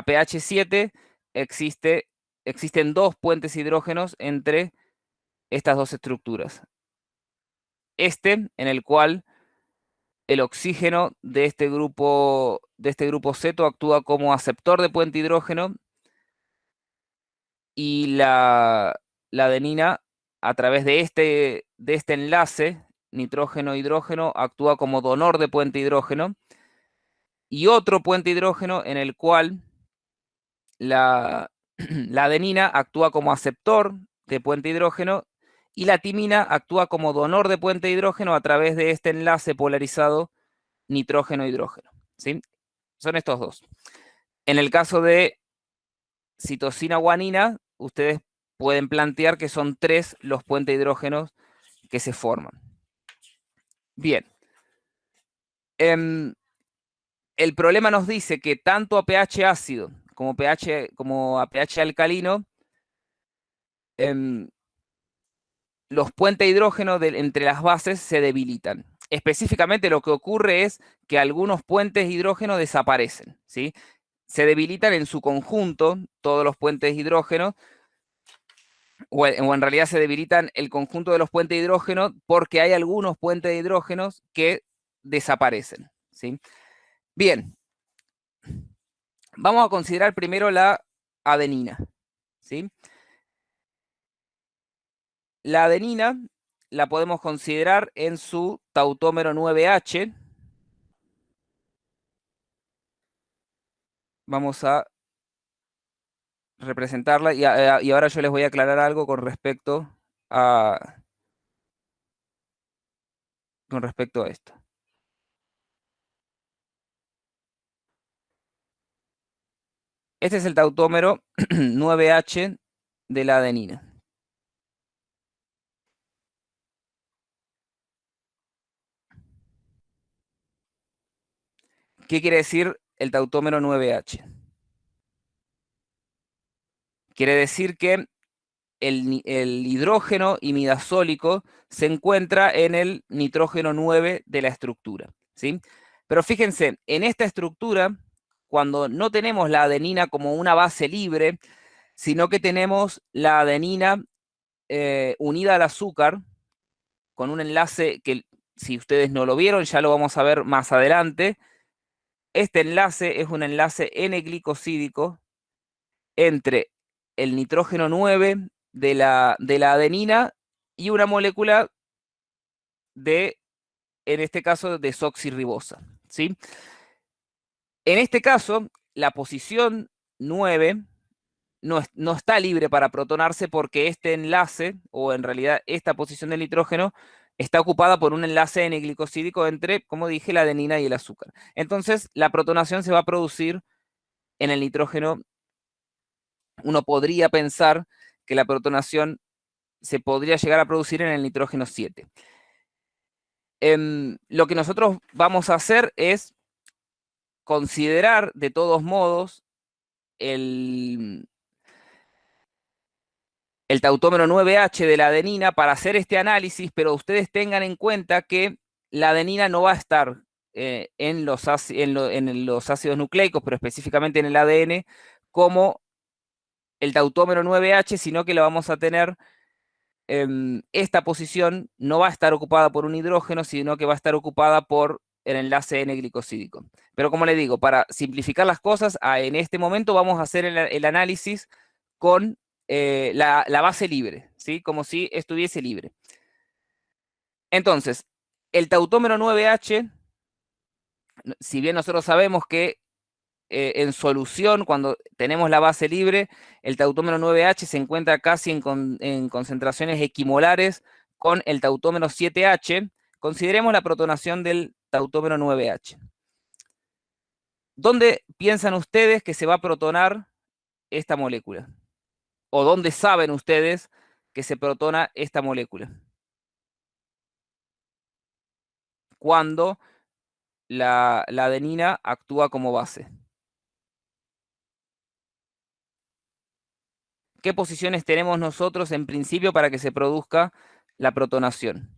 pH 7 existen dos puentes hidrógenos entre estas dos estructuras. En el cual el oxígeno de este grupo ceto actúa como aceptor de puente hidrógeno y la adenina, a través de este enlace nitrógeno-hidrógeno, actúa como donor de puente hidrógeno, y otro puente hidrógeno en el cual la adenina actúa como aceptor de puente hidrógeno y la timina actúa como donor de puente hidrógeno a través de este enlace polarizado nitrógeno-hidrógeno, ¿sí? Son estos dos. En el caso de citosina-guanina, ustedes pueden plantear que son 3 los puentes hidrógenos que se forman. Bien. El problema nos dice que tanto a pH ácido como a pH alcalino, los puentes hidrógenos entre las bases se debilitan. Específicamente lo que ocurre es que algunos puentes hidrógenos desaparecen, ¿sí? Se debilitan en su conjunto todos los puentes hidrógenos, o en realidad se debilitan el conjunto de los puentes de hidrógeno porque hay algunos puentes de hidrógenos que desaparecen, ¿sí? Bien, vamos a considerar primero la adenina, ¿sí? La adenina la podemos considerar en su tautómero 9H. Vamos a representarla y ahora yo les voy a aclarar algo con respecto a esto. Este es el tautómero 9H de la adenina. ¿Qué quiere decir el tautómero 9H? Quiere decir que el hidrógeno imidazólico se encuentra en el nitrógeno 9 de la estructura, ¿sí? Pero fíjense, en esta estructura, cuando no tenemos la adenina como una base libre, sino que tenemos la adenina unida al azúcar, con un enlace que, si ustedes no lo vieron, ya lo vamos a ver más adelante. Este enlace es un enlace N-glicosídico entre el nitrógeno 9 de la adenina y una molécula en este caso, desoxirribosa, ¿sí? En este caso, la posición 9 no está libre para protonarse porque este enlace, o en realidad esta posición del nitrógeno, está ocupada por un enlace N-glicosídico entre, como dije, la adenina y el azúcar. Entonces, la protonación se va a producir en el nitrógeno. Uno podría pensar que la protonación se podría llegar a producir en el nitrógeno 7. Lo que nosotros vamos a hacer es considerar de todos modos el tautómero 9H de la adenina para hacer este análisis, pero ustedes tengan en cuenta que la adenina no va a estar en los ácidos nucleicos, pero específicamente en el ADN, como el tautómero 9H, sino que lo vamos a tener, esta posición no va a estar ocupada por un hidrógeno, sino que va a estar ocupada por el enlace N-glicosídico. Pero como le digo, para simplificar las cosas, en este momento vamos a hacer el análisis con la base libre, ¿sí? Como si estuviese libre. Entonces, el tautómero 9H, si bien nosotros sabemos que en solución, cuando tenemos la base libre, el tautómero 9H se encuentra casi en concentraciones equimolares con el tautómero 7H. Consideremos la protonación del tautómero 9H. ¿Dónde piensan ustedes que se va a protonar esta molécula? ¿O dónde saben ustedes que se protona esta molécula? Cuando la adenina actúa como base. ¿Qué posiciones tenemos nosotros en principio para que se produzca la protonación?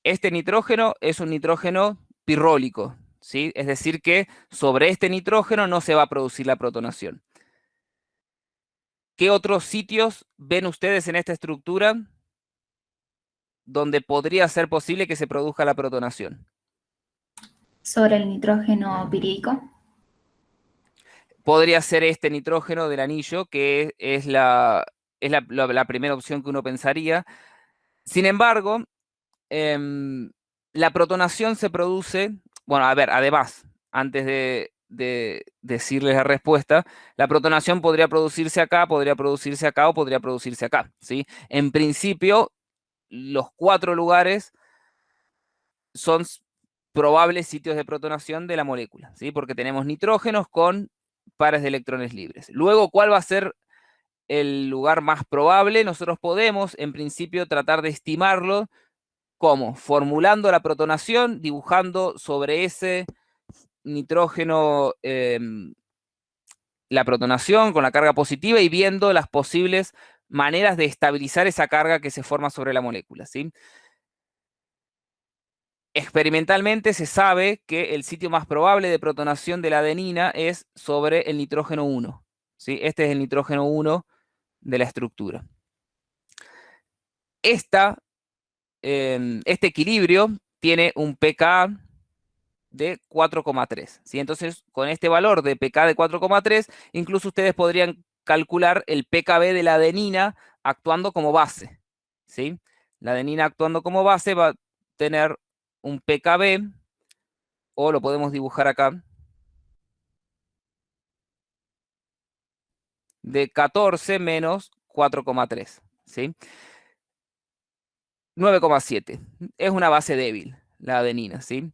Este nitrógeno es un nitrógeno pirrólico, ¿sí? Es decir que sobre este nitrógeno no se va a producir la protonación. ¿Qué otros sitios ven ustedes en esta estructura donde podría ser posible que se produzca la protonación? Sobre el nitrógeno pirídico. Podría ser este nitrógeno del anillo, que es la primera opción que uno pensaría. Sin embargo, la protonación se produce, bueno, a ver, además, antes de decirles la respuesta, la protonación podría producirse acá, podría producirse acá o podría producirse acá, ¿sí? En principio, los 4 lugares son probables sitios de protonación de la molécula, ¿sí? Porque tenemos nitrógenos con pares de electrones libres. Luego, ¿cuál va a ser el lugar más probable? Nosotros podemos, en principio, tratar de estimarlo. ¿Cómo? Formulando la protonación, dibujando sobre ese nitrógeno la protonación con la carga positiva y viendo las posibles maneras de estabilizar esa carga que se forma sobre la molécula, ¿sí? Experimentalmente se sabe que el sitio más probable de protonación de la adenina es sobre el nitrógeno 1, ¿sí? Este es el nitrógeno 1 de la estructura. Este equilibrio tiene un pK de 4,3, ¿sí? Entonces, con este valor de pK de 4,3, incluso ustedes podrían calcular el pKb de la adenina actuando como base, ¿sí? La adenina actuando como base va a tener un pKb, o lo podemos dibujar acá, de 14 menos 4,3, ¿sí? 9,7. Es una base débil, la adenina, ¿sí?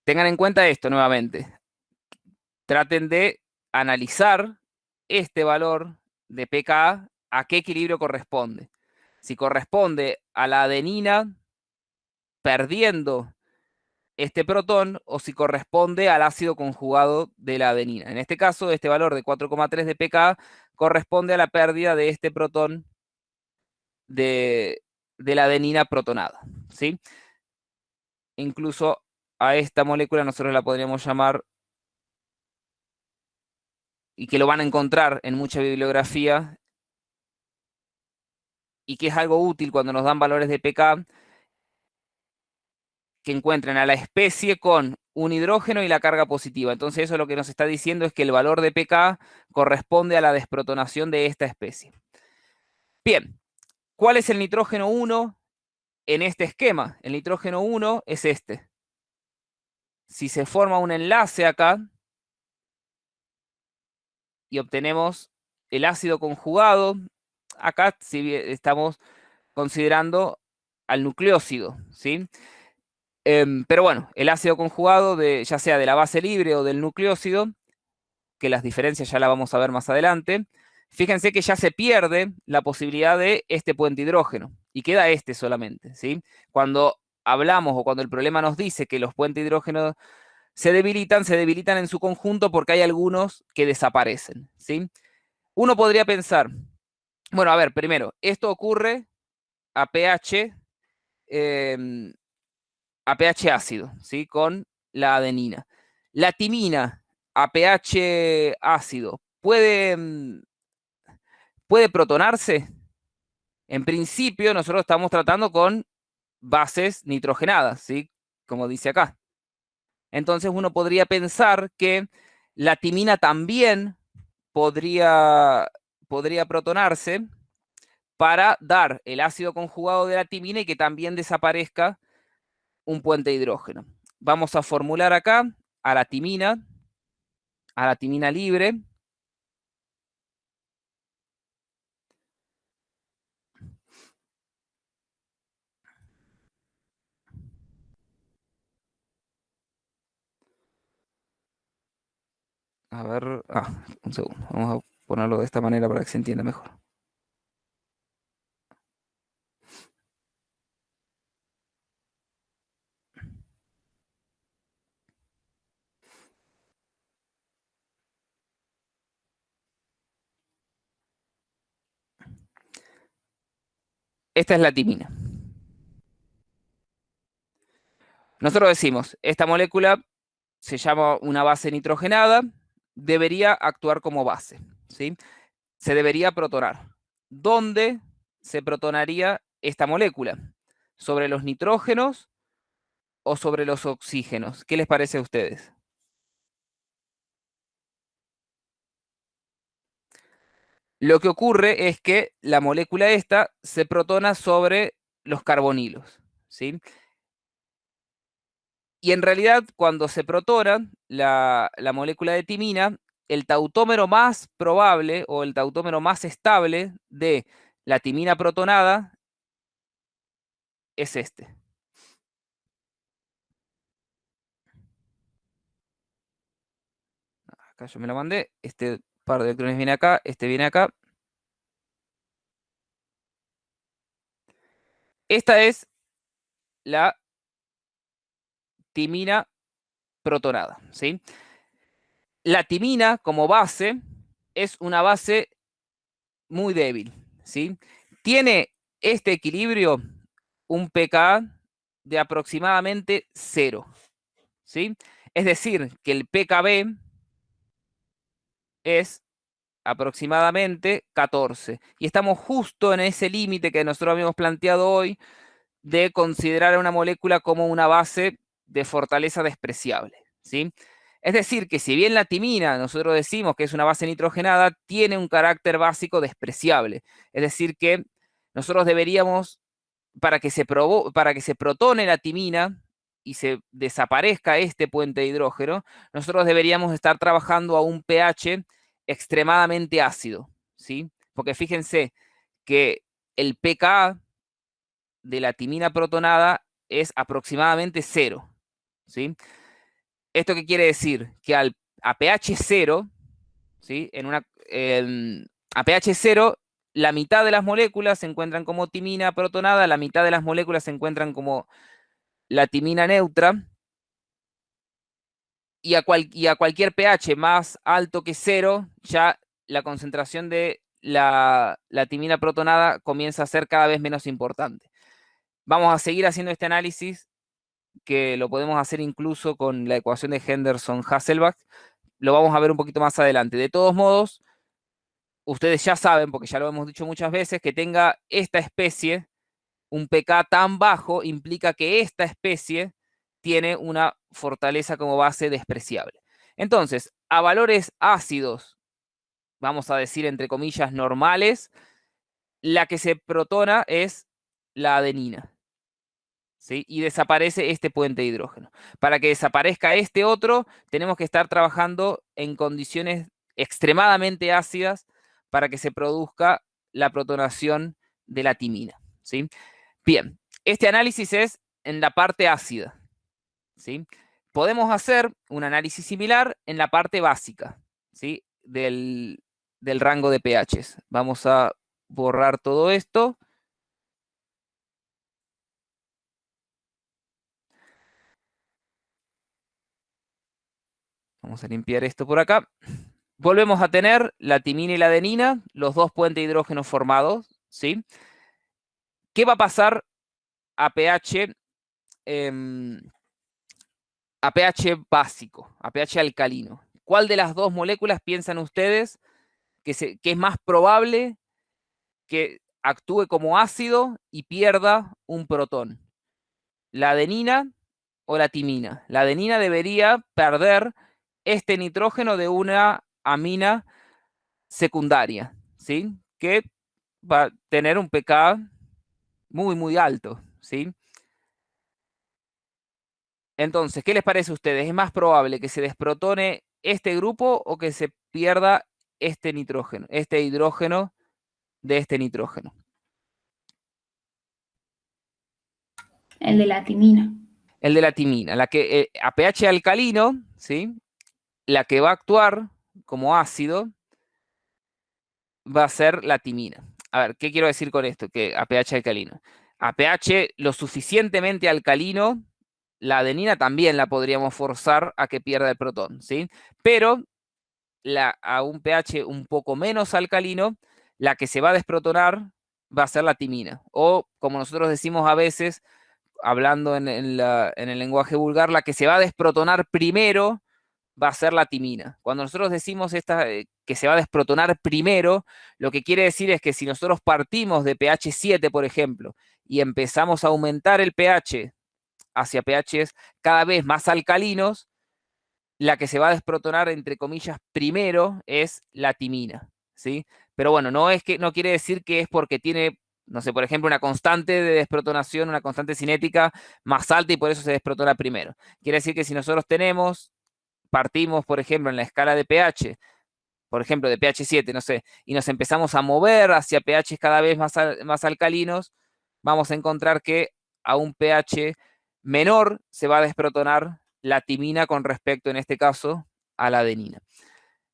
Tengan en cuenta esto nuevamente. Traten de analizar este valor de pKa a qué equilibrio corresponde. Si corresponde a la adenina perdiendo este protón o si corresponde al ácido conjugado de la adenina. En este caso, este valor de 4,3 de pKa corresponde a la pérdida de este protón de, de la adenina protonada, ¿sí? Incluso a esta molécula nosotros la podríamos llamar, y que lo van a encontrar en mucha bibliografía, y que es algo útil cuando nos dan valores de pK, que encuentren a la especie con un hidrógeno y la carga positiva. Entonces eso lo que nos está diciendo es que el valor de pK corresponde a la desprotonación de esta especie. Bien, ¿cuál es el nitrógeno 1 en este esquema? El nitrógeno 1 es este. Si se forma un enlace acá y obtenemos el ácido conjugado, acá si estamos considerando al nucleósido, ¿sí? Pero bueno, el ácido conjugado, ya sea de la base libre o del nucleósido, que las diferencias ya las vamos a ver más adelante, fíjense que ya se pierde la posibilidad de este puente hidrógeno y queda este solamente, ¿sí? Cuando hablamos o cuando el problema nos dice que los puentes hidrógenos se debilitan en su conjunto porque hay algunos que desaparecen, ¿sí? Uno podría pensar, bueno, a ver, primero, esto ocurre a pH, eh, a pH ácido, ¿sí? Con la adenina. La timina a pH ácido, ¿puede protonarse? En principio, nosotros estamos tratando con bases nitrogenadas, ¿sí? Como dice acá. Entonces uno podría pensar que la timina también podría protonarse para dar el ácido conjugado de la timina y que también desaparezca un puente de hidrógeno. Vamos a formular acá a la timina, libre. A ver, un segundo. Vamos a ponerlo de esta manera para que se entienda mejor. Esta es la timina. Nosotros decimos, esta molécula se llama una base nitrogenada, debería actuar como base, ¿sí? Se debería protonar. ¿Dónde se protonaría esta molécula? ¿Sobre los nitrógenos o sobre los oxígenos? ¿Qué les parece a ustedes? Lo que ocurre es que la molécula esta se protona sobre los carbonilos, ¿sí? Y en realidad, cuando se protona la molécula de timina, el tautómero más probable o el tautómero más estable de la timina protonada es este. Acá yo me lo mandé. Este par de electrones viene acá, este viene acá. Esta es la timina protonada, ¿sí? La timina como base es una base muy débil, ¿sí? Tiene este equilibrio un pKa de aproximadamente 0, ¿sí? Es decir, que el pKb es aproximadamente 14. Y estamos justo en ese límite que nosotros habíamos planteado hoy de considerar a una molécula como una base de fortaleza despreciable, ¿sí? Es decir, que si bien la timina, nosotros decimos que es una base nitrogenada, tiene un carácter básico despreciable. Es decir, que nosotros deberíamos, para que se protone la timina y se desaparezca este puente de hidrógeno, nosotros deberíamos estar trabajando a un pH extremadamente ácido, ¿sí? Porque fíjense que el pKa de la timina protonada es aproximadamente 0, ¿sí? ¿Esto qué quiere decir? Que a pH 0, ¿sí? A pH 0, la mitad de las moléculas se encuentran como timina protonada, la mitad de las moléculas se encuentran como la timina neutra, y a cualquier pH más alto que 0, ya la concentración de la timina protonada comienza a ser cada vez menos importante. Vamos a seguir haciendo este análisis, que lo podemos hacer incluso con la ecuación de Henderson-Hasselbalch. Lo vamos a ver un poquito más adelante. De todos modos, ustedes ya saben, porque ya lo hemos dicho muchas veces, que tenga esta especie un pK tan bajo implica que esta especie tiene una fortaleza como base despreciable. Entonces, a valores ácidos, vamos a decir entre comillas normales, la que se protona es la adenina, ¿sí? Y desaparece este puente de hidrógeno. Para que desaparezca este otro, tenemos que estar trabajando en condiciones extremadamente ácidas para que se produzca la protonación de la timina, ¿sí? Bien, este análisis es en la parte ácida, ¿sí? Podemos hacer un análisis similar en la parte básica, ¿sí? Del rango de pHs. Vamos a borrar todo esto. Vamos a limpiar esto por acá. Volvemos a tener la timina y la adenina, los dos puentes de hidrógeno formados, ¿sí? ¿Qué va a pasar a pH, a pH básico, a pH alcalino? ¿Cuál de las dos moléculas piensan ustedes que es más probable que actúe como ácido y pierda un protón? ¿La adenina o la timina? La adenina debería perder este nitrógeno de una amina secundaria, ¿sí? Que va a tener un pK muy, muy alto, ¿sí? Entonces, ¿qué les parece a ustedes? ¿Es más probable que se desprotone este grupo o que se pierda este nitrógeno, este hidrógeno de este nitrógeno? El de la timina. El de la timina, la que a pH alcalino, ¿sí? La que va a actuar como ácido va a ser la timina. A ver, ¿qué quiero decir con esto? Que a pH alcalino. A pH lo suficientemente alcalino, la adenina también la podríamos forzar a que pierda el protón, ¿sí? Pero a un pH un poco menos alcalino, la que se va a desprotonar va a ser la timina. O, como nosotros decimos a veces, hablando en el lenguaje vulgar, la que se va a desprotonar primero va a ser la timina. Cuando nosotros decimos que se va a desprotonar primero, lo que quiere decir es que si nosotros partimos de pH 7, por ejemplo, y empezamos a aumentar el pH hacia pHs cada vez más alcalinos, la que se va a desprotonar, entre comillas, primero es la timina, ¿sí? Pero bueno, no quiere decir que es porque tiene, no sé, por ejemplo, una constante de desprotonación, una constante cinética más alta y por eso se desprotona primero. Quiere decir que si nosotros partimos, por ejemplo, en la escala de pH, por ejemplo, de pH 7, no sé, y nos empezamos a mover hacia pHs cada vez más alcalinos, vamos a encontrar que a un pH menor se va a desprotonar la timina con respecto, en este caso, a la adenina.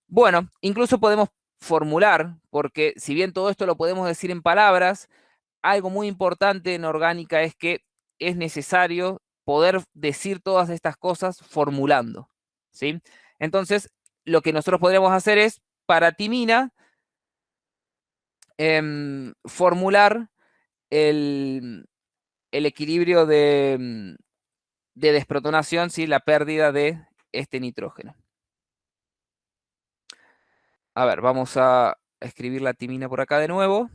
Bueno, incluso podemos formular, porque si bien todo esto lo podemos decir en palabras, algo muy importante en orgánica es que es necesario poder decir todas estas cosas formulando, ¿sí? Entonces, lo que nosotros podríamos hacer es, para timina, formular el, el equilibrio de desprotonación, ¿sí? La pérdida de este nitrógeno. A ver, vamos a escribir la timina por acá de nuevo.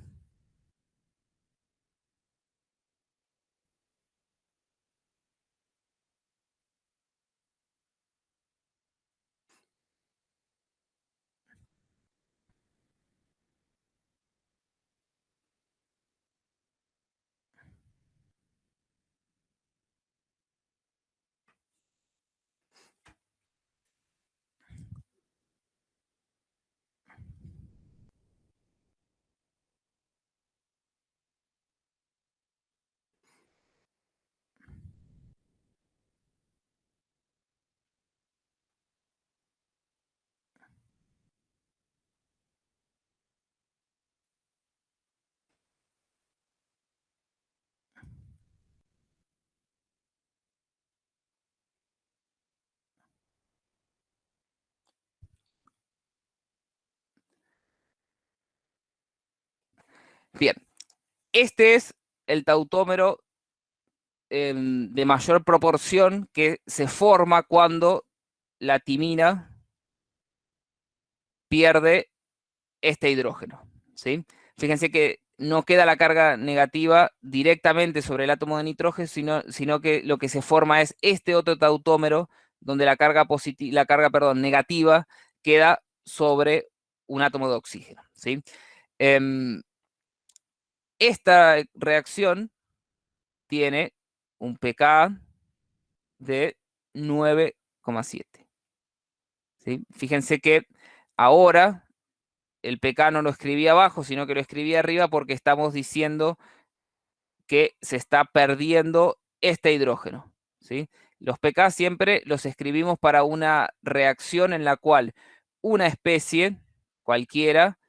Bien, este es el tautómero de mayor proporción que se forma cuando la timina pierde este hidrógeno, ¿sí? Fíjense que no queda la carga negativa directamente sobre el átomo de nitrógeno, sino que lo que se forma es este otro tautómero donde la carga negativa queda sobre un átomo de oxígeno, ¿sí? Em, esta reacción tiene un pK de 9,7, ¿sí? Fíjense que ahora el pK no lo escribí abajo, sino que lo escribí arriba porque estamos diciendo que se está perdiendo este hidrógeno, ¿sí? Los pK siempre los escribimos para una reacción en la cual una especie, cualquiera,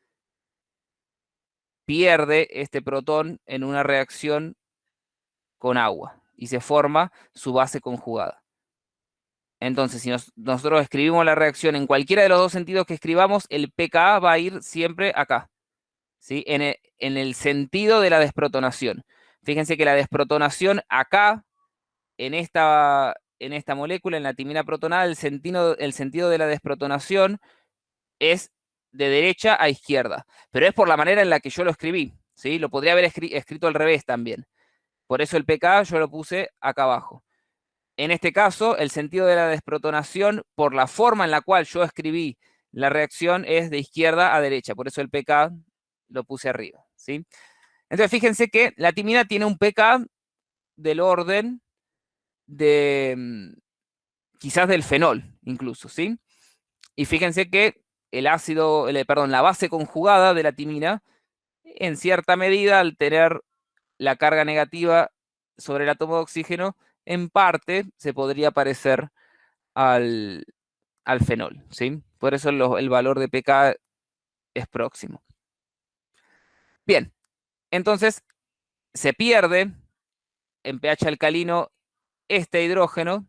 pierde este protón en una reacción con agua y se forma su base conjugada. Entonces, si nosotros escribimos la reacción en cualquiera de los dos sentidos que escribamos, el pKa va a ir siempre acá, ¿sí? En el sentido de la desprotonación. Fíjense que la desprotonación acá, en esta molécula, en la timina protonada, el sentido de la desprotonación es de derecha a izquierda, pero es por la manera en la que yo lo escribí, ¿sí? Lo podría haber escrito al revés también. Por eso el pKa yo lo puse acá abajo. En este caso, el sentido de la desprotonación, por la forma en la cual yo escribí la reacción, es de izquierda a derecha. Por eso el pK lo puse arriba, ¿sí? Entonces, fíjense que la timina tiene un pK del orden de quizás del fenol, incluso, ¿sí? Y fíjense que la base conjugada de la timina, en cierta medida, al tener la carga negativa sobre el átomo de oxígeno, en parte se podría parecer al fenol, ¿sí? Por eso el valor de pK es próximo. Bien, entonces se pierde en pH alcalino este hidrógeno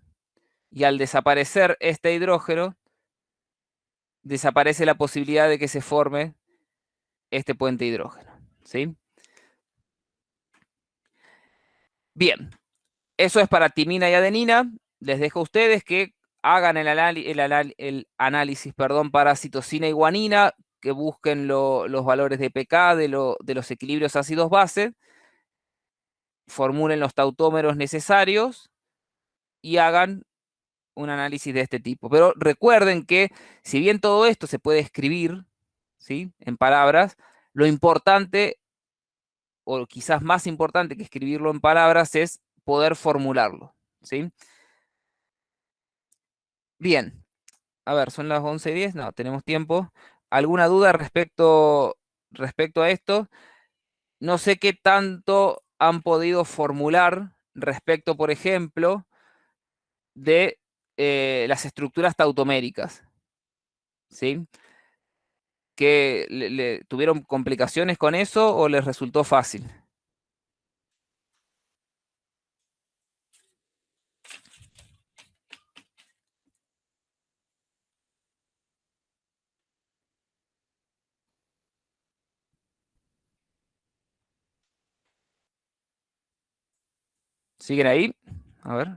y al desaparecer este hidrógeno, desaparece la posibilidad de que se forme este puente hidrógeno, ¿sí? Bien, Eso es para timina y adenina. Les dejo a ustedes que hagan el análisis, perdón, para citosina y guanina, que busquen los valores de pK de los equilibrios ácidos-base, formulen los tautómeros necesarios y hagan un análisis de este tipo. Pero recuerden que si bien todo esto se puede escribir, ¿sí?, en palabras, lo importante, o quizás más importante que escribirlo en palabras, es poder formularlo, ¿sí? Bien, a ver, son las 11:10, no, tenemos tiempo. ¿Alguna duda respecto a esto? No sé qué tanto han podido formular respecto, por ejemplo, de las estructuras tautoméricas, ¿sí? ¿Que tuvieron complicaciones con eso o les resultó fácil? ¿Siguen ahí? A ver.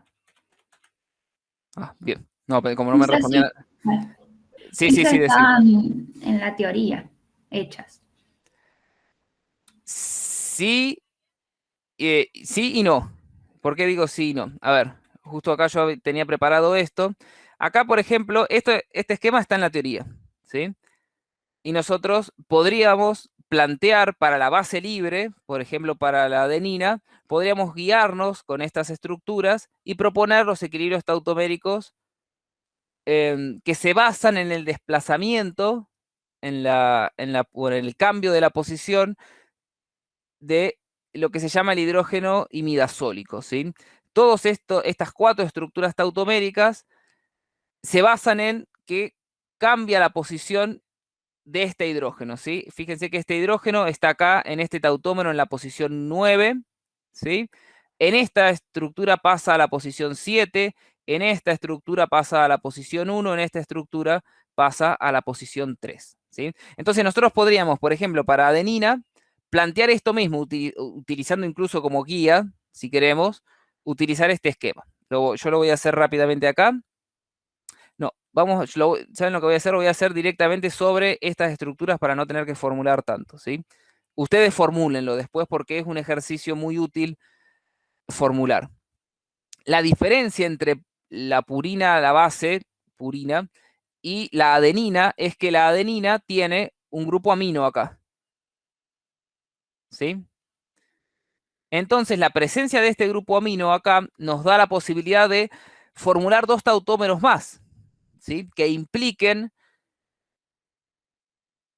Ah, bien. No, pero como no me Esas respondían. sí, bueno, Sí, sí, esas sí, decime. estaban en la teoría, hechas. Sí, sí y no. ¿Por qué digo sí y no? A ver, justo acá yo tenía preparado esto. Acá, por ejemplo, este esquema está en la teoría, ¿sí? Y nosotros podríamos plantear para la base libre, por ejemplo, para la adenina, podríamos guiarnos con estas estructuras y proponer los equilibrios tautoméricos que se basan en el desplazamiento, o en el cambio de la posición de lo que se llama el hidrógeno imidazólico, ¿sí? Estas 4 estructuras tautoméricas se basan en que cambia la posición de este hidrógeno, ¿sí? Fíjense que este hidrógeno está acá en este tautómero en la posición 9, ¿sí? En esta estructura pasa a la posición 7, en esta estructura pasa a la posición 1, en esta estructura pasa a la posición 3, ¿sí? Entonces nosotros podríamos, por ejemplo, para adenina, plantear esto mismo, utilizando incluso como guía, si queremos, utilizar este esquema. Yo lo voy a hacer rápidamente acá. No, ¿saben lo que voy a hacer? Lo voy a hacer directamente sobre estas estructuras para no tener que formular tanto, ¿sí? Ustedes formúlenlo después porque es un ejercicio muy útil formular. La diferencia entre la purina, la base, purina, y la adenina es que la adenina tiene un grupo amino acá, ¿sí? Entonces, la presencia de este grupo amino acá nos da la posibilidad de formular 2 tautómeros más, ¿sí?, que impliquen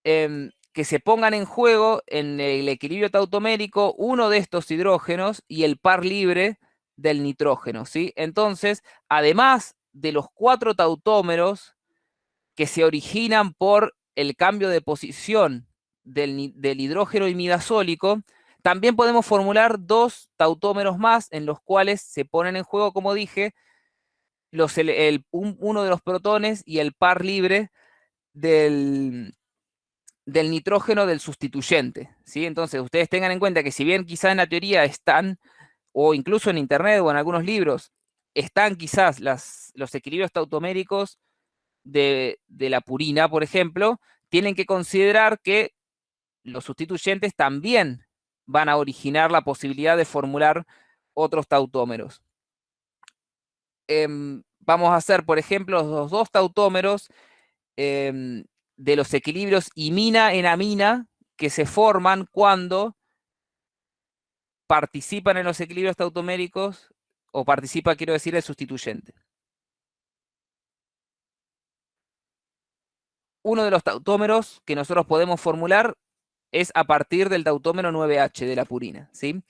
que se pongan en juego en el equilibrio tautomérico uno de estos hidrógenos y el par libre del nitrógeno, ¿sí? Entonces, además de los 4 tautómeros que se originan por el cambio de posición del hidrógeno imidazólico, también podemos formular 2 tautómeros más en los cuales se ponen en juego, como dije, uno de los protones y el par libre del nitrógeno del sustituyente, ¿sí? Entonces, ustedes tengan en cuenta que si bien quizás en la teoría están, o incluso en internet o en algunos libros, están quizás los equilibrios tautoméricos de la purina, por ejemplo, tienen que considerar que los sustituyentes también van a originar la posibilidad de formular otros tautómeros. Vamos a hacer, por ejemplo, los 2 tautómeros de los equilibrios imina en amina que se forman cuando participan en los equilibrios tautoméricos, o participa, quiero decir, el sustituyente. Uno de los tautómeros que nosotros podemos formular es a partir del tautómero 9H de la purina, ¿sí?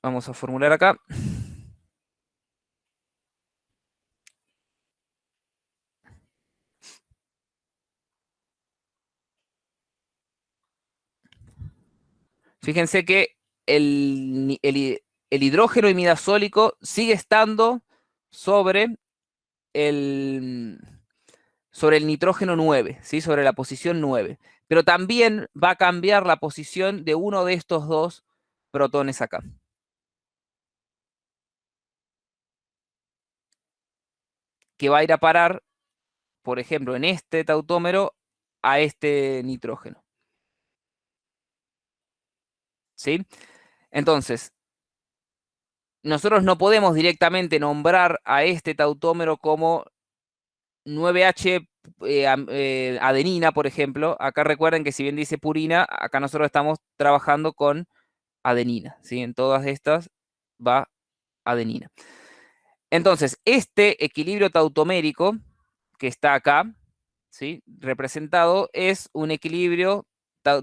Vamos a formular acá. Fíjense que el hidrógeno imidazólico sigue estando sobre el, sobre el nitrógeno 9, ¿sí? Sobre la posición 9. Pero también va a cambiar la posición de uno de estos 2 protones acá. Que va a ir a parar, por ejemplo, en este tautómero a este nitrógeno. ¿Sí? Entonces, nosotros no podemos directamente nombrar a este tautómero como 9H adenina, por ejemplo. Acá recuerden que si bien dice purina, acá nosotros estamos trabajando con adenina, ¿sí? En todas estas va adenina. Entonces, este equilibrio tautomérico que está acá, ¿sí? Representado es un equilibrio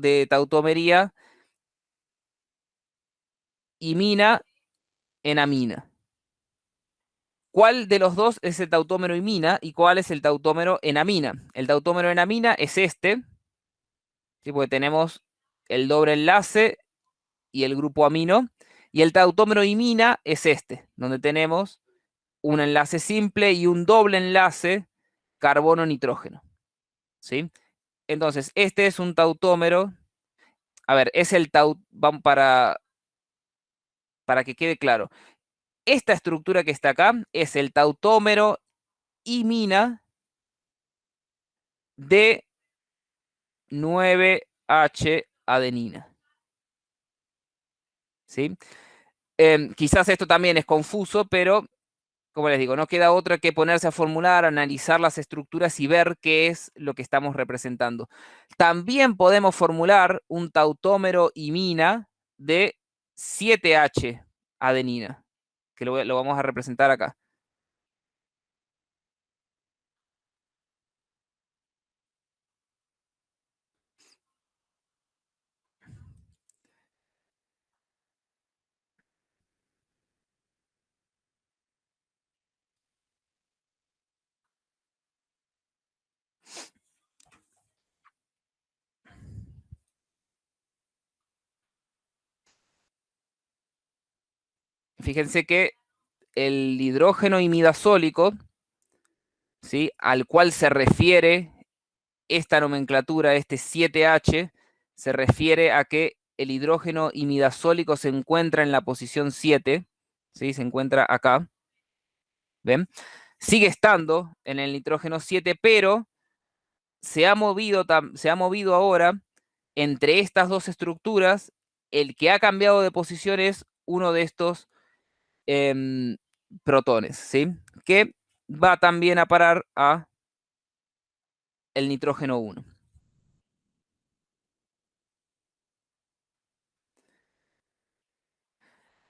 de tautomería imina en amina. ¿Cuál de los dos es el tautómero imina y cuál es el tautómero en amina? El tautómero en amina es este, ¿sí? Porque tenemos el doble enlace y el grupo amino. Y el tautómero imina es este, donde tenemos un enlace simple y un doble enlace carbono-nitrógeno. ¿Sí? Entonces, este es un tautómero. A ver, es el vamos para que quede claro. Esta estructura que está acá es el tautómero imina de 9H adenina. ¿Sí? Quizás esto también es confuso, pero como les digo, no queda otra que ponerse a formular, analizar las estructuras y ver qué es lo que estamos representando. También podemos formular un tautómero imina de 7H adenina, que lo vamos a representar acá. Fíjense que el hidrógeno imidazólico, ¿sí? Al cual se refiere esta nomenclatura, este 7H, se refiere a que el hidrógeno imidazólico se encuentra en la posición 7, ¿sí? Se encuentra acá, ¿ven? Sigue estando en el nitrógeno 7, pero se ha movido ahora entre estas dos estructuras. El que ha cambiado de posición es uno de estos protones, ¿sí? Que va también a parar a el nitrógeno 1.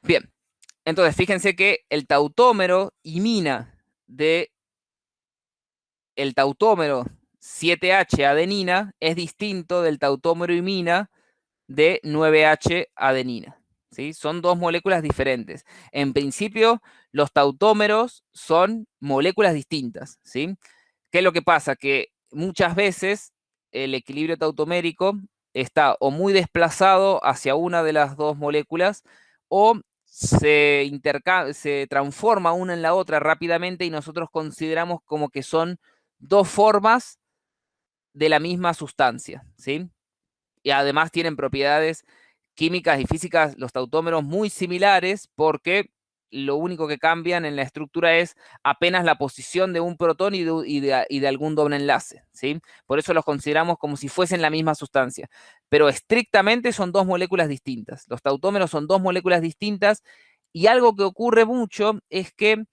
Bien, entonces fíjense que el tautómero imina de el tautómero 7H adenina es distinto del tautómero imina de 9H adenina. ¿Sí? Son dos moléculas diferentes. En principio, los tautómeros son moléculas distintas. ¿Sí? ¿Qué es lo que pasa? Que muchas veces el equilibrio tautomérico está o muy desplazado hacia una de las dos moléculas o se transforma una en la otra rápidamente y nosotros consideramos como que son dos formas de la misma sustancia, ¿sí? Y además tienen propiedades químicas y físicas, los tautómeros, muy similares porque lo único que cambian en la estructura es apenas la posición de un protón y de algún doble enlace, ¿sí? Por eso los consideramos como si fuesen la misma sustancia. Pero estrictamente son dos moléculas distintas. Los tautómeros son dos moléculas distintas y algo que ocurre mucho es que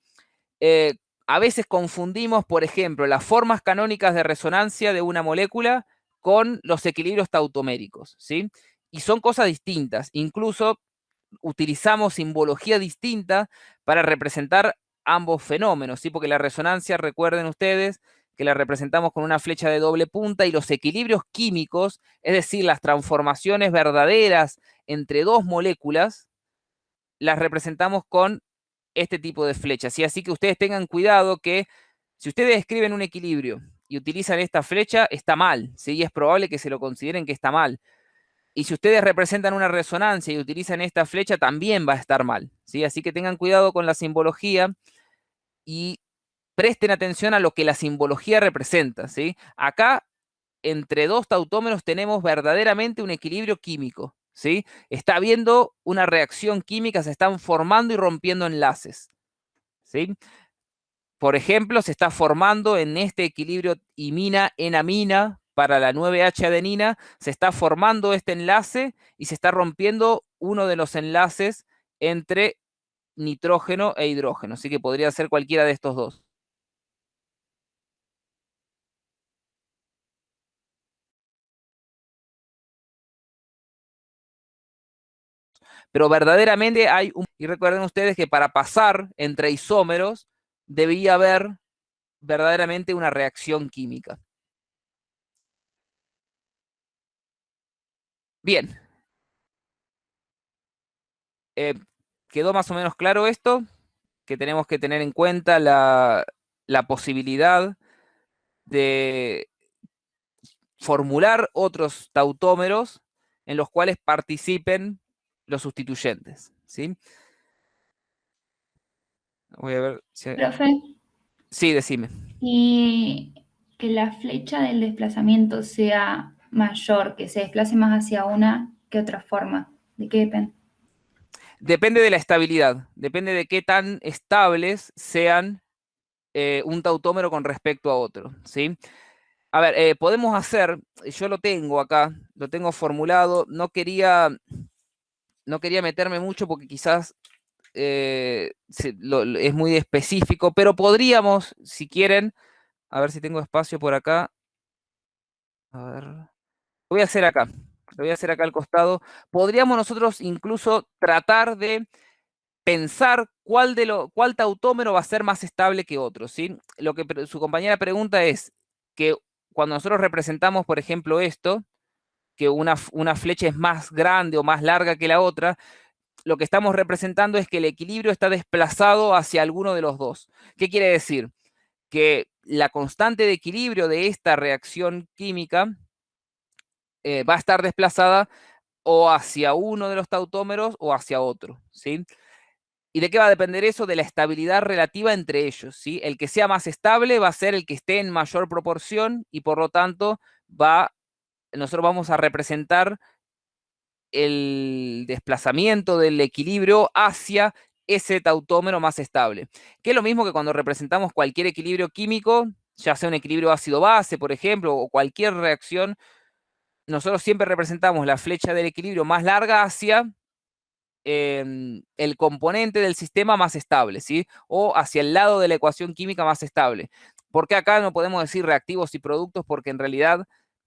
eh, a veces confundimos, por ejemplo, las formas canónicas de resonancia de una molécula con los equilibrios tautoméricos, ¿sí? Y son cosas distintas. Incluso utilizamos simbología distinta para representar ambos fenómenos, ¿sí? Porque la resonancia, recuerden ustedes, que la representamos con una flecha de doble punta y los equilibrios químicos, es decir, las transformaciones verdaderas entre dos moléculas, las representamos con este tipo de flechas. ¿Sí? Así que ustedes tengan cuidado que si ustedes escriben un equilibrio y utilizan esta flecha, está mal, ¿sí? Y es probable que se lo consideren que está mal. Y si ustedes representan una resonancia y utilizan esta flecha, también va a estar mal, ¿sí? Así que tengan cuidado con la simbología y presten atención a lo que la simbología representa, ¿sí? Acá, entre dos tautómeros, tenemos verdaderamente un equilibrio químico, ¿sí? Está habiendo una reacción química, se están formando y rompiendo enlaces, ¿sí? Por ejemplo, se está formando en este equilibrio imina-enamina para la 9H-adenina, se está formando este enlace y se está rompiendo uno de los enlaces entre nitrógeno e hidrógeno, así que podría ser cualquiera de estos dos. Pero verdaderamente hay un... Y recuerden ustedes que para pasar entre isómeros debía haber verdaderamente una reacción química. Bien, eh, ¿quedó más o menos claro esto? Que tenemos que tener en cuenta la posibilidad de formular otros tautómeros en los cuales participen los sustituyentes, ¿sí? Voy a ver si... Profe, Sí, decime. y que la flecha del desplazamiento sea mayor, que se desplace más hacia una que otra forma. ¿De qué depende? Depende de la estabilidad, depende de qué tan estables sean un tautómero con respecto a otro, ¿sí? A ver, podemos hacer, yo lo tengo acá, lo tengo formulado, no quería meterme mucho porque quizás es muy específico, pero podríamos, si quieren, a ver si tengo espacio por acá, a ver, lo voy a hacer acá, lo voy a hacer acá al costado, podríamos nosotros incluso tratar de pensar cuál tautómero va a ser más estable que otro, ¿sí? Lo que su compañera pregunta es que cuando nosotros representamos, por ejemplo, esto, que una flecha es más grande o más larga que la otra, lo que estamos representando es que el equilibrio está desplazado hacia alguno de los dos. ¿Qué quiere decir? Que la constante de equilibrio de esta reacción química va a estar desplazada o hacia uno de los tautómeros o hacia otro, ¿sí? ¿Y de qué va a depender eso? De la estabilidad relativa entre ellos, ¿sí? El que sea más estable va a ser el que esté en mayor proporción y por lo tanto nosotros vamos a representar el desplazamiento del equilibrio hacia ese tautómero más estable. Que es lo mismo que cuando representamos cualquier equilibrio químico, ya sea un equilibrio ácido-base, por ejemplo, o cualquier reacción, nosotros siempre representamos la flecha del equilibrio más larga hacia el componente del sistema más estable, ¿sí? O hacia el lado de la ecuación química más estable. ¿Por qué acá no podemos decir reactivos y productos? Porque en realidad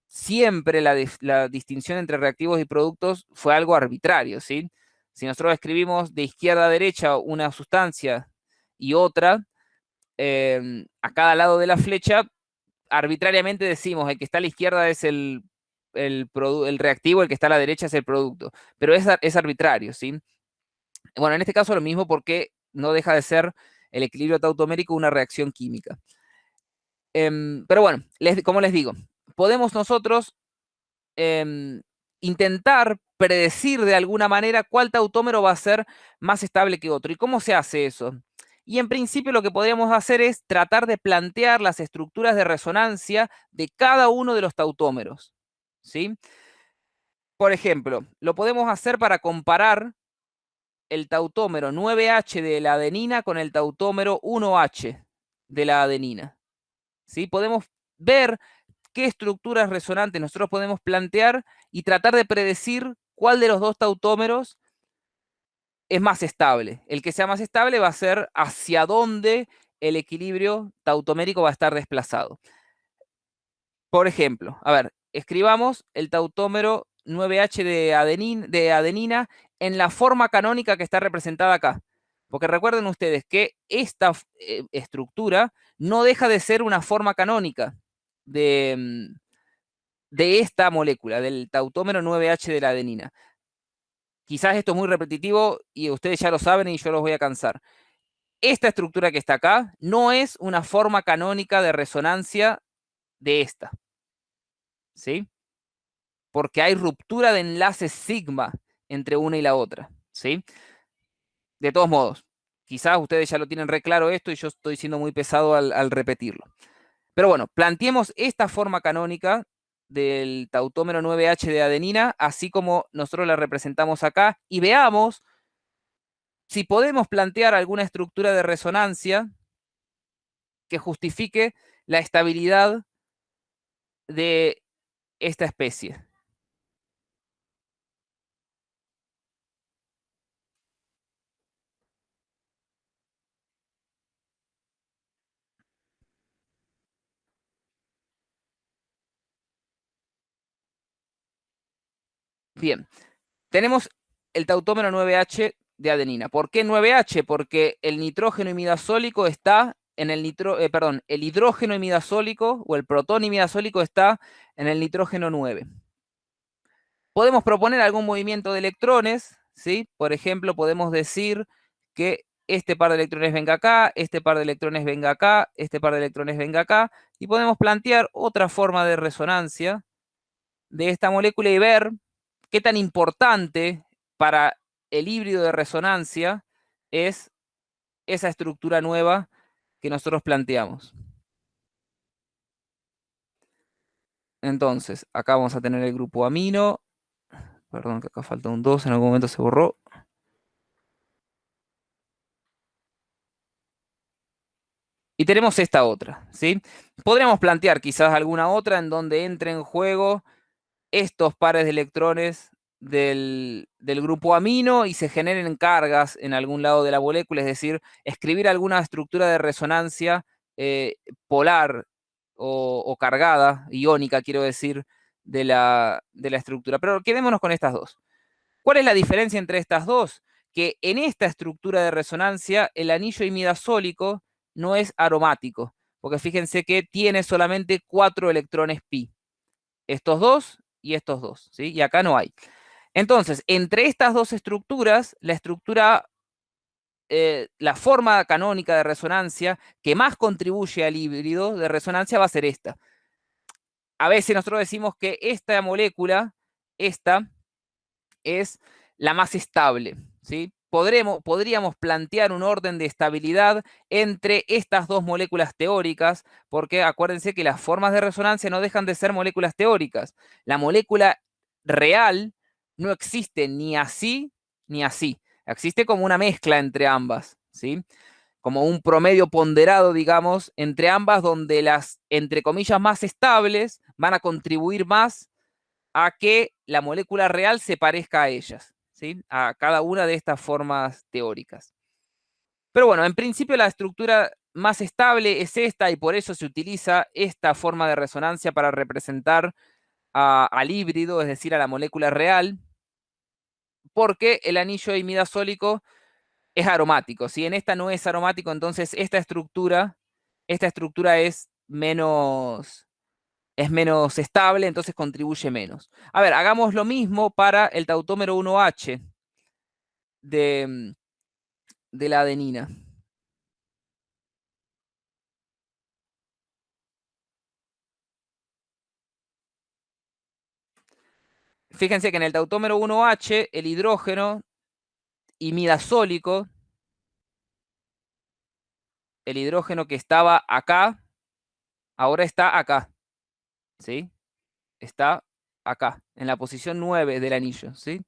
siempre la distinción entre reactivos y productos fue algo arbitrario, ¿sí? Si nosotros escribimos de izquierda a derecha una sustancia y otra, a cada lado de la flecha, arbitrariamente decimos el que está a la izquierda es el reactivo, el que está a la derecha es el producto, pero es arbitrario, ¿sí? Bueno, en este caso lo mismo porque no deja de ser el equilibrio tautomérico una reacción química. Pero bueno, como les digo, podemos nosotros intentar predecir de alguna manera cuál tautómero va a ser más estable que otro. ¿Y cómo se hace eso? Y en principio lo que podríamos hacer es tratar de plantear las estructuras de resonancia de cada uno de los tautómeros, ¿sí? Por ejemplo, lo podemos hacer para comparar el tautómero 9H de la adenina con el tautómero 1H de la adenina, ¿sí? Podemos ver qué estructuras resonantes nosotros podemos plantear y tratar de predecir cuál de los dos tautómeros es más estable. El que sea más estable va a ser hacia dónde el equilibrio tautomérico va a estar desplazado. Por ejemplo, a ver, escribamos el tautómero 9H de adenina en la forma canónica que está representada acá. Porque recuerden ustedes que esta estructura no deja de ser una forma canónica de esta molécula, del tautómero 9H de la adenina. Quizás esto es muy repetitivo y ustedes ya lo saben y yo los voy a cansar. Esta estructura que está acá no es una forma canónica de resonancia de esta, ¿sí? Porque hay ruptura de enlace sigma entre una y la otra, ¿sí? De todos modos, quizás ustedes ya lo tienen re claro esto y yo estoy siendo muy pesado al repetirlo. Pero bueno, planteemos esta forma canónica del tautómero 9H de adenina, así como nosotros la representamos acá, y veamos si podemos plantear alguna estructura de resonancia que justifique la estabilidad de esta especie. Bien, tenemos el tautómero 9H de adenina. ¿Por qué 9H? Porque el nitrógeno imidazólico está en el el hidrógeno imidazólico o el protón imidazólico está en el nitrógeno 9. Podemos proponer algún movimiento de electrones, ¿sí? Por ejemplo, podemos decir que este par de electrones venga acá, este par de electrones venga acá, este par de electrones venga acá, y podemos plantear otra forma de resonancia de esta molécula y ver qué tan importante para el híbrido de resonancia es esa estructura nueva que nosotros planteamos. Entonces, acá vamos a tener el grupo amino. Perdón, que acá falta un 2, en algún momento se borró. Y tenemos esta otra, ¿sí? Podríamos plantear quizás alguna otra en donde entre en juego estos pares de electrones del grupo amino y se generen cargas en algún lado de la molécula, es decir, escribir alguna estructura de resonancia polar o cargada, iónica, quiero decir, de la estructura. Pero quedémonos con estas dos. ¿Cuál es la diferencia entre estas dos? Que en esta estructura de resonancia el anillo imidazólico no es aromático, porque fíjense que tiene solamente 4 electrones pi. Estos dos y estos dos, ¿sí? Y acá no hay. Entonces, entre estas dos estructuras, la forma canónica de resonancia que más contribuye al híbrido de resonancia va a ser esta. A veces nosotros decimos que esta molécula, esta, es la más estable, ¿sí? Podríamos plantear un orden de estabilidad entre estas dos moléculas teóricas, porque acuérdense que las formas de resonancia no dejan de ser moléculas teóricas. La molécula real no existe ni así ni así. Existe como una mezcla entre ambas, ¿sí? Como un promedio ponderado, digamos, entre ambas, donde las, entre comillas, más estables van a contribuir más a que la molécula real se parezca a ellas, ¿sí? A cada una de estas formas teóricas. Pero bueno, en principio la estructura más estable es esta y por eso se utiliza esta forma de resonancia para representar al híbrido, es decir, a la molécula real, porque el anillo imidazólico es aromático. Si en esta no es aromático, entonces esta estructura es menos estable, entonces contribuye menos. A ver, hagamos lo mismo para el tautómero 1H de, de la adenina. Fíjense que en el tautómero 1H, el hidrógeno imidazólico, el hidrógeno que estaba acá, ahora está acá, ¿sí? Está acá, en la posición 9 del anillo, ¿sí?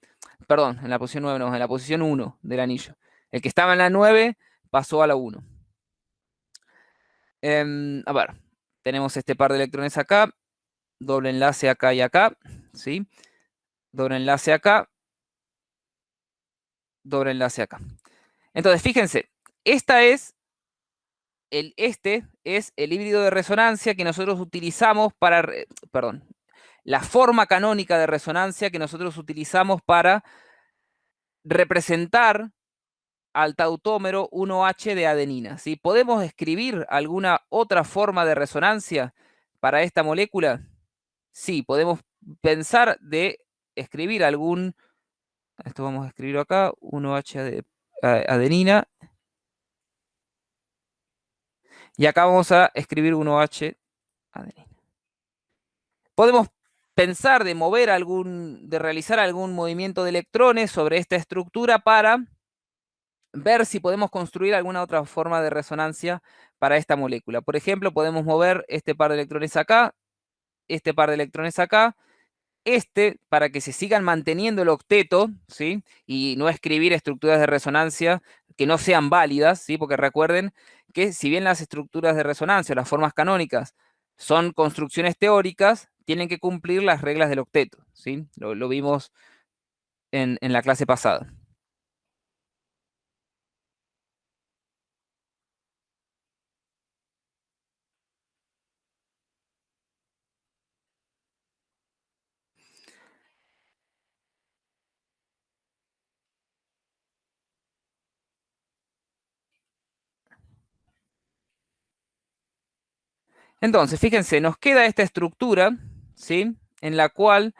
Perdón, en la posición 9 no, en la posición 1 del anillo. El que estaba en la 9 pasó a la 1. A ver, tenemos este par de electrones acá, doble enlace acá y acá, ¿sí? Doble enlace acá, doble enlace acá. Entonces, fíjense, este es el híbrido de resonancia que nosotros utilizamos para, perdón, la forma canónica de resonancia que nosotros utilizamos para representar al tautómero 1H de adenina, ¿sí? ¿Podemos escribir alguna otra forma de resonancia para esta molécula? Sí, podemos pensar de escribir esto vamos a escribirlo acá, 1H de adenina, y acá vamos a escribir 1H adenina. Podemos pensar de de realizar algún movimiento de electrones sobre esta estructura para ver si podemos construir alguna otra forma de resonancia para esta molécula. Por ejemplo, podemos mover este par de electrones acá este par de electrones acá, para que se sigan manteniendo el octeto, ¿sí? Y no escribir estructuras de resonancia que no sean válidas, ¿sí? Porque recuerden que si bien las estructuras de resonancia, las formas canónicas, son construcciones teóricas, tienen que cumplir las reglas del octeto, ¿sí? Lo vimos en la clase pasada. Entonces, fíjense, nos queda esta estructura, ¿sí? En la cual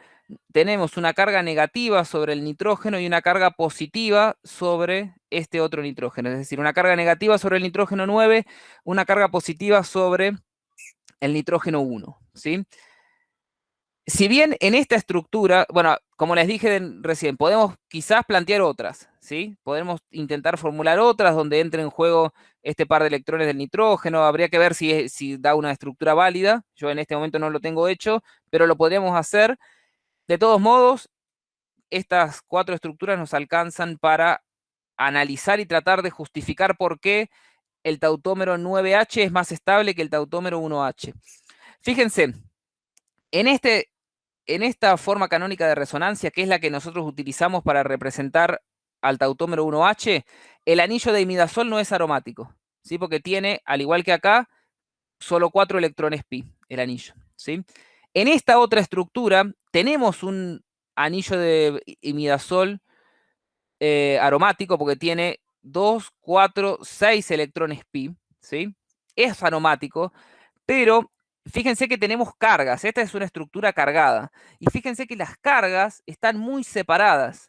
tenemos una carga negativa sobre el nitrógeno y una carga positiva sobre este otro nitrógeno. Es decir, una carga negativa sobre el nitrógeno 9, una carga positiva sobre el nitrógeno 1, ¿sí? Si bien en esta estructura, bueno, como les dije recién, podemos quizás plantear otras, ¿sí? Podemos intentar formular otras donde entre en juego este par de electrones del nitrógeno. Habría que ver si da una estructura válida. Yo en este momento no lo tengo hecho, pero lo podríamos hacer. De todos modos, estas 4 estructuras nos alcanzan para analizar y tratar de justificar por qué el tautómero 9H es más estable que el tautómero 1H. Fíjense, en, en esta forma canónica de resonancia, que es la que nosotros utilizamos para representar al tautómero 1H, el anillo de imidazol no es aromático, ¿sí? Porque tiene, al igual que acá, solo 4 electrones pi, el anillo, ¿sí? En esta otra estructura tenemos un anillo de imidazol aromático porque tiene 2, 4, 6 electrones pi, ¿sí? Es aromático, pero fíjense que tenemos cargas. Esta es una estructura cargada. Y fíjense que las cargas están muy separadas.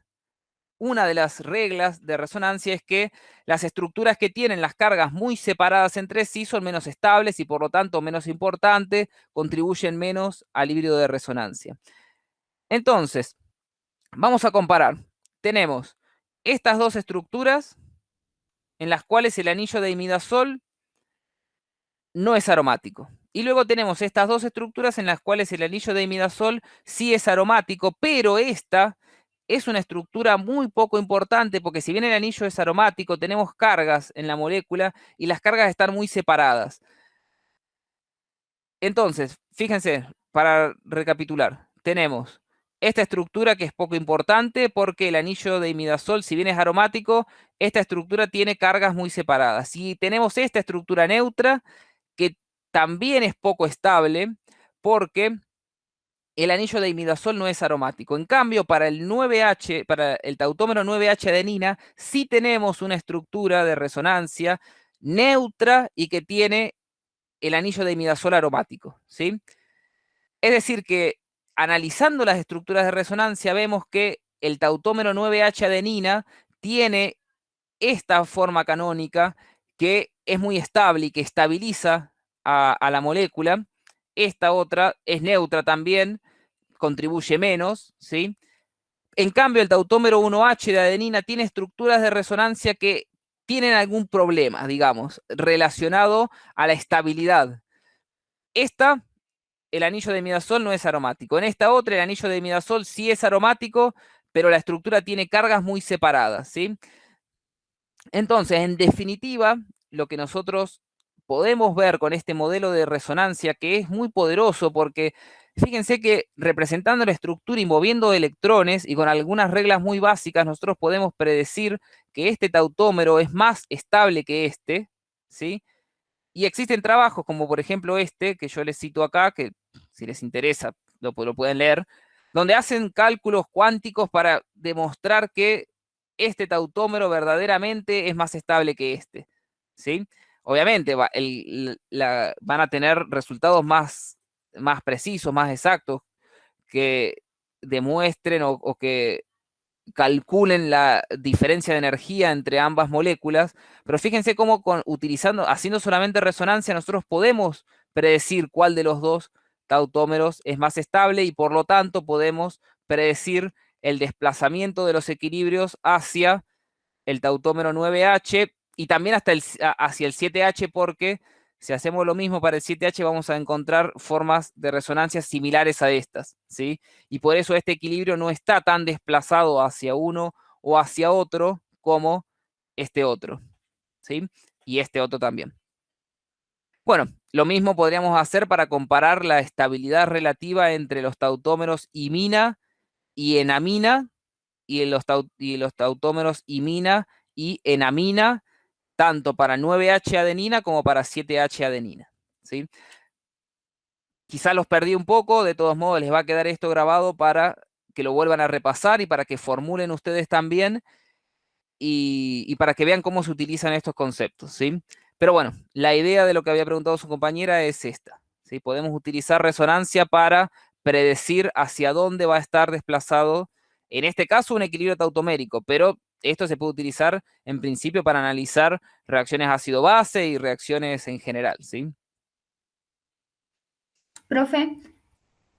Una de las reglas de resonancia es que las estructuras que tienen las cargas muy separadas entre sí son menos estables y por lo tanto menos importantes, contribuyen menos al híbrido de resonancia. Entonces, vamos a comparar. Tenemos estas dos estructuras en las cuales el anillo de imidazol no es aromático. Y luego tenemos estas dos estructuras en las cuales el anillo de imidazol sí es aromático, pero esta es una estructura muy poco importante porque si bien el anillo es aromático, tenemos cargas en la molécula y las cargas están muy separadas. Entonces, fíjense, para recapitular, tenemos esta estructura que es poco importante porque el anillo de imidazol, si bien es aromático, esta estructura tiene cargas muy separadas. Y tenemos esta estructura neutra que también es poco estable porque el anillo de imidazol no es aromático. En cambio, para el 9H, para el tautómero 9H adenina, sí tenemos una estructura de resonancia neutra y que tiene el anillo de imidazol aromático, ¿sí? Es decir que analizando las estructuras de resonancia vemos que el tautómero 9H adenina tiene esta forma canónica que es muy estable y que estabiliza a la molécula. Esta otra es neutra también, contribuye menos, ¿sí? En cambio, el tautómero 1H de adenina tiene estructuras de resonancia que tienen algún problema, digamos, relacionado a la estabilidad. Esta, el anillo de imidazol no es aromático. En esta otra, el anillo de imidazol sí es aromático, pero la estructura tiene cargas muy separadas, ¿sí? Entonces, en definitiva, lo que nosotros podemos ver con este modelo de resonancia, que es muy poderoso porque fíjense que representando la estructura y moviendo electrones y con algunas reglas muy básicas, nosotros podemos predecir que este tautómero es más estable que este, ¿sí? Y existen trabajos como por ejemplo este, que yo les cito acá, que si les interesa lo pueden leer, donde hacen cálculos cuánticos para demostrar que este tautómero verdaderamente es más estable que este, ¿sí? Obviamente van a tener resultados más precisos, más exactos, que demuestren o que calculen la diferencia de energía entre ambas moléculas, pero fíjense cómo haciendo solamente resonancia, nosotros podemos predecir cuál de los dos tautómeros es más estable y por lo tanto podemos predecir el desplazamiento de los equilibrios hacia el tautómero 9H y también hacia el 7H porque Si hacemos lo mismo para el 7H, vamos a encontrar formas de resonancia similares a estas, ¿sí? Y por eso este equilibrio no está tan desplazado hacia uno o hacia otro como este otro, ¿sí? Y este otro también. Bueno, lo mismo podríamos hacer para comparar la estabilidad relativa entre los tautómeros imina y enamina y los tautómeros imina y enamina, tanto para 9H adenina como para 7H adenina, ¿sí? Quizá los perdí un poco, de todos modos les va a quedar esto grabado para que lo vuelvan a repasar y para que formulen ustedes también y para que vean cómo se utilizan estos conceptos, ¿sí? Pero bueno, la idea de lo que había preguntado su compañera es esta, ¿sí? Podemos utilizar resonancia para predecir hacia dónde va a estar desplazado, en este caso un equilibrio tautomérico, pero esto se puede utilizar en principio para analizar reacciones ácido-base y reacciones en general, ¿sí? Profe,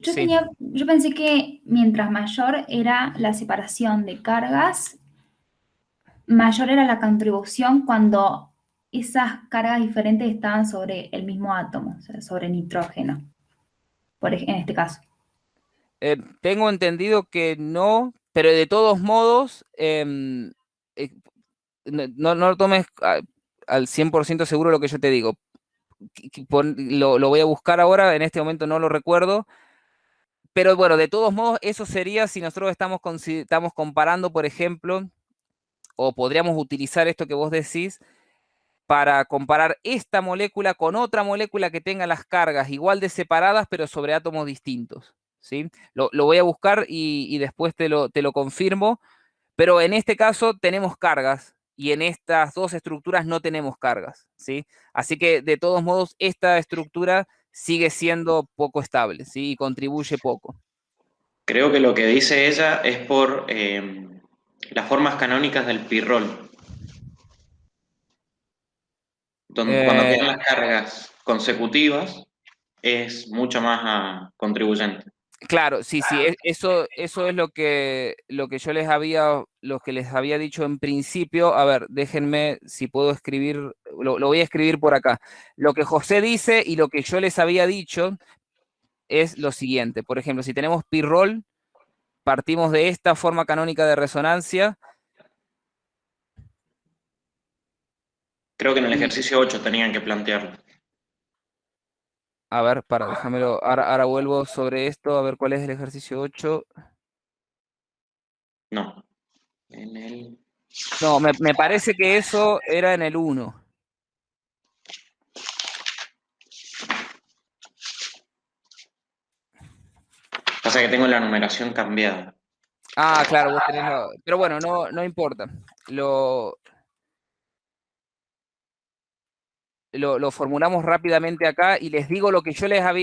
Sí. yo pensé que mientras mayor era la separación de cargas, mayor era la contribución cuando esas cargas diferentes estaban sobre el mismo átomo, o sea, sobre nitrógeno, en este caso. Tengo entendido que no, pero de todos modos, eh, no lo tomes al 100% seguro lo que yo te digo. Lo voy a buscar ahora, en este momento no lo recuerdo, pero bueno, de todos modos, eso sería si nosotros estamos comparando, por ejemplo, o podríamos utilizar esto que vos decís para comparar esta molécula con otra molécula que tenga las cargas igual de separadas, pero sobre átomos distintos, ¿sí? Lo voy a buscar y después te lo confirmo, pero en este caso tenemos cargas y en estas dos estructuras no tenemos cargas, ¿sí? Así que de todos modos esta estructura sigue siendo poco estable, ¿sí? Y contribuye poco. Creo que lo que dice ella es por las formas canónicas del pirrol, cuando Eh, quedan las cargas consecutivas es mucho más contribuyente. claro, sí, sí, eso es lo que lo que les había dicho en principio. A ver, déjenme si puedo escribir, lo voy a escribir por acá. Lo que José dice y lo que yo les había dicho es lo siguiente. Por ejemplo, si tenemos pirrol, partimos de esta forma canónica de resonancia. Creo que en el Y, ejercicio 8 tenían que plantearlo. a ver, déjamelo, ahora vuelvo sobre esto, a ver cuál es el ejercicio 8. No, en el... No, me parece que eso era en el 1. Pasa que tengo la numeración cambiada. Ah, claro, vos tenés Pero bueno, no importa. Lo, lo formulamos rápidamente acá y les digo lo que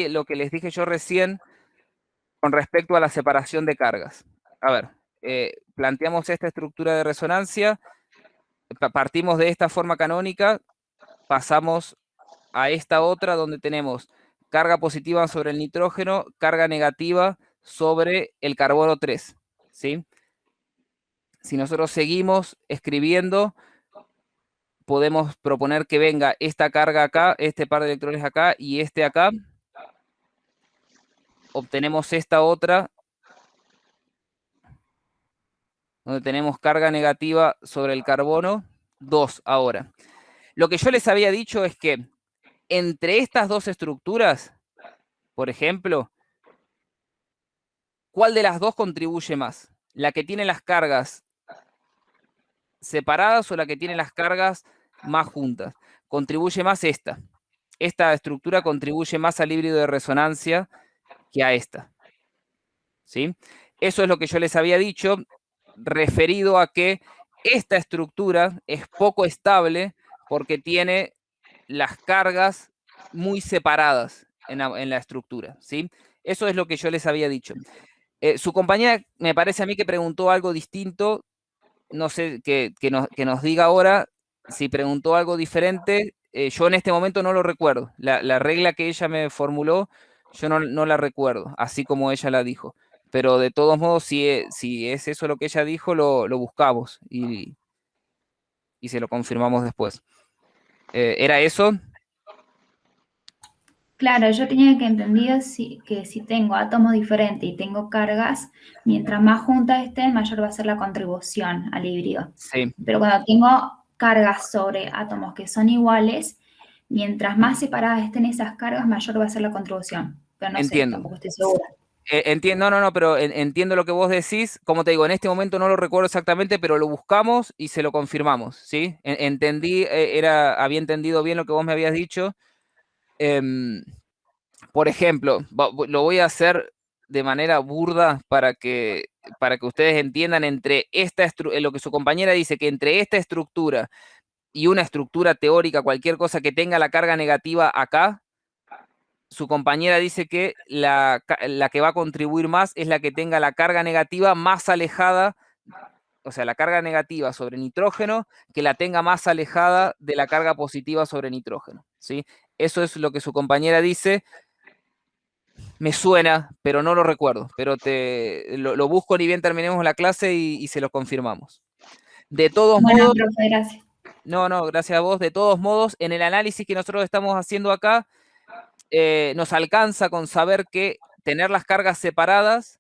lo que les dije yo recién con respecto a la separación de cargas. A ver, planteamos esta estructura de resonancia, partimos de esta forma canónica, pasamos a esta otra donde tenemos carga positiva sobre el nitrógeno, carga negativa sobre el carbono 3, ¿sí? Si nosotros seguimos escribiendo, podemos proponer que venga esta carga acá, este par de electrones acá y este acá. Obtenemos esta otra, donde tenemos carga negativa sobre el carbono, 2 ahora. Lo que yo les había dicho es que entre estas dos estructuras, por ejemplo, ¿cuál de las dos contribuye más? ¿La que tiene las cargas separadas o la que tiene las cargas más juntas? Contribuye más esta. Esta estructura contribuye más al híbrido de resonancia que a esta, ¿sí? Eso es lo que yo les había dicho, referido a que esta estructura es poco estable porque tiene las cargas muy separadas en la estructura, ¿sí? Eso es lo que yo les había dicho. Su compañera me parece a mí que preguntó algo distinto, no sé, que nos diga ahora si preguntó algo diferente. Yo en este momento no lo recuerdo. La regla que ella me formuló, yo no la recuerdo, así como ella la dijo. Pero de todos modos, si es eso lo que ella dijo, lo buscamos y se lo confirmamos después. ¿Era eso? Claro, yo tenía que entender que si tengo átomos diferentes y tengo cargas, mientras más juntas estén, mayor va a ser la contribución al híbrido. Sí, Pero cuando tengo cargas sobre átomos que son iguales, mientras más separadas estén esas cargas, mayor va a ser la contribución. Pero no sé, entiendo. tampoco estoy segura. Entiendo, no, pero entiendo lo que vos decís. Como te digo, en este momento no lo recuerdo exactamente, pero lo buscamos y se lo confirmamos, ¿sí? Entendí, había entendido bien lo que vos me habías dicho. Em, por ejemplo, lo voy a hacer de manera burda para que ustedes entiendan lo que su compañera dice, que entre esta estructura y una estructura teórica, cualquier cosa que tenga la carga negativa acá, su compañera dice que la que va a contribuir más es la que tenga la carga negativa más alejada, o sea, la carga negativa sobre nitrógeno, que la tenga más alejada de la carga positiva sobre nitrógeno, ¿sí? Eso es lo que su compañera dice. Me suena, pero no lo recuerdo, pero lo busco ni bien terminemos la clase y se lo confirmamos. De todos Bueno, modos, profe, gracias. no, gracias a vos. De todos modos, en el análisis que nosotros estamos haciendo acá, nos alcanza con saber que tener las cargas separadas,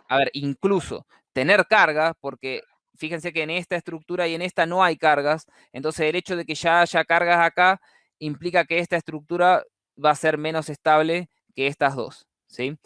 a ver, incluso tener carga, porque fíjense que en esta estructura y en esta no hay cargas, entonces el hecho de que ya haya cargas acá implica que esta estructura va a ser menos estable que estas dos, ¿sí?